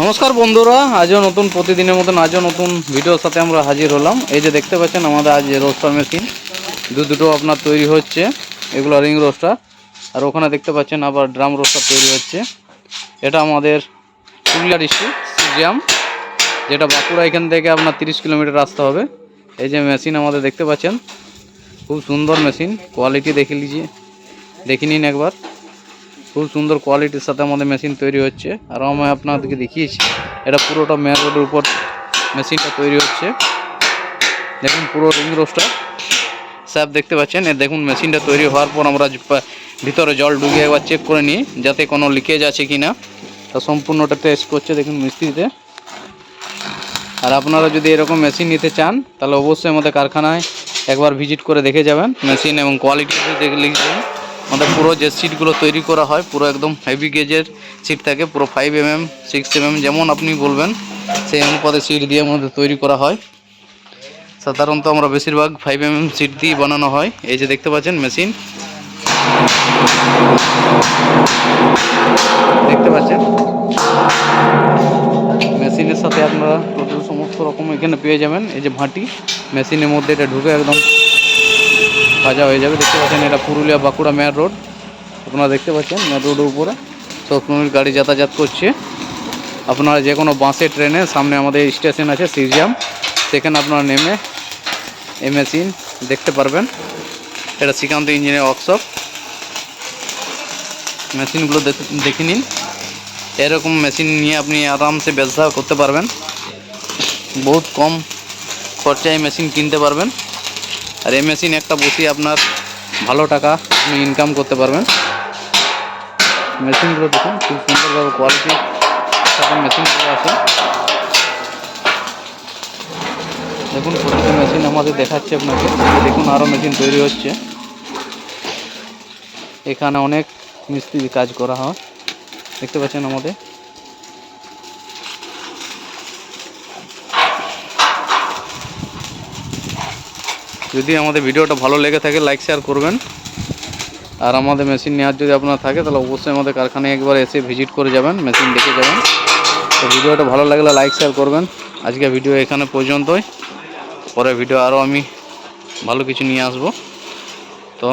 নমস্কার বন্ধুরা, আজও নতুন প্রতিদিনের মতন আজও নতুন ভিডিওর সাথে আমরা হাজির হলাম। এই যে দেখতে পাচ্ছেন আমাদের আজ রোস্টার মেশিন দুটো আপনার তৈরি হচ্ছে। এগুলো রিং রোস্টার, আর ওখানে দেখতে পাচ্ছেন আবার ড্রাম রোস্টার তৈরি হচ্ছে। এটা আমাদের পুরুলিয়া ডিস্ট্রিক্ট সিজিয়াম, যেটা বাঁকুড়া এখান থেকে আপনার 30 কিলোমিটার আসতে হবে। এই যে মেশিন আমাদের দেখতে পাচ্ছেন, খুব সুন্দর মেশিন, কোয়ালিটি দেখে নিন একবার। খুব সুন্দর কোয়ালিটির সাথে আমাদের মেশিন তৈরি হচ্ছে। আর আমি আপনাদেরকে দেখিয়েছি, এটা পুরোটা মেন রোডের উপর মেশিনটা তৈরি হচ্ছে। দেখুন পুরো রিং রোস্টার স্যাপ দেখতে পাচ্ছেন। দেখুন মেশিনটা তৈরি হওয়ার পর আমরা ভিতরে জল ঢুকিয়ে একবার চেক করে নিই যাতে কোনো লিকেজ আছে কি না। তা সম্পূর্ণটা টেস্ট করছে দেখুন মিস্ত্রিতে। আর আপনারা যদি এরকম মেশিন নিতে চান তাহলে অবশ্যই আমাদের কারখানায় একবার ভিজিট করে দেখে যাবেন মেশিন এবং কোয়ালিটি দেখলে আমাদের পুরো যে সিটগুলো তৈরি করা হয় পুরো একদম হেভি গেজের সিট থাকে, পুরো 5 mm 6 mm যেমন আপনি বলবেন সেই অনুপাতে সিট দিয়ে আমাদের তৈরি করা হয়। সাধারণত আমরা বেশিরভাগ 5 mm সিট দিয়ে বানানো হয়। এই যে দেখতে পাচ্ছেন মেশিন দেখতে পাচ্ছেন, মেশিনের সাথে আপনারা টোটাল সমস্ত রকম এখানে পেয়ে যাবেন। এই যে ভাঁটি মেশিনের মধ্যে এটা ঢুকে একদম ভাজা হয়ে যাবে। দেখতে পাচ্ছেন এটা পুরুলিয়া বাঁকুড়া মেন রোড, আপনারা দেখতে পাচ্ছেন মেন রোডের উপরে সবসময় গাড়ি যাতায়াত করছে। আপনারা যে কোনো বাসে ট্রেনে সামনে আমাদের স্টেশন আছে সিজিয়াম, সেখানে আপনারা নেমে এই মেশিন দেখতে পারবেন। এটা শ্রীকান্ত ইঞ্জিনিয়ার ওয়ার্কশপ। মেশিনগুলো দেখে নিন। এরকম মেশিন নিয়ে আপনি আরামসে ব্যবসা করতে পারবেন, বহুত কম খরচায় মেশিন কিনতে পারবেন। আর এই মেশিন একটা বসিয়ে আপনার ভালো টাকা আপনি ইনকাম করতে পারবেন। মেশিনগুলো দেখুন খুব সুন্দরভাবে কোয়ালিটির সাথে মেশিনগুলো আছে। দেখুন প্রতিটা মেশিন আমাদের দেখাচ্ছে আপনাকে। দেখুন আরও মেশিন তৈরি হচ্ছে। এখানে অনেক মিস্ত্রি কাজ করা হয় দেখতে পাচ্ছেন আমাদের। যদি আমাদের ভিডিওটা ভালো লেগে থাকে লাইক শেয়ার করবেন। আর আমাদের মেশিন নেওয়ার যদি আপনার থাকে তাহলে অবশ্যই আমাদের কারখানায় একবার এসে ভিজিট করে যাবেন, মেশিন দেখে যাবেন। তো ভিডিওটা ভালো লাগলে লাইক শেয়ার করবেন। আজকে ভিডিও এখানে পর্যন্তই, পরে ভিডিও আরও আমি ভালো কিছু নিয়ে আসবো। তো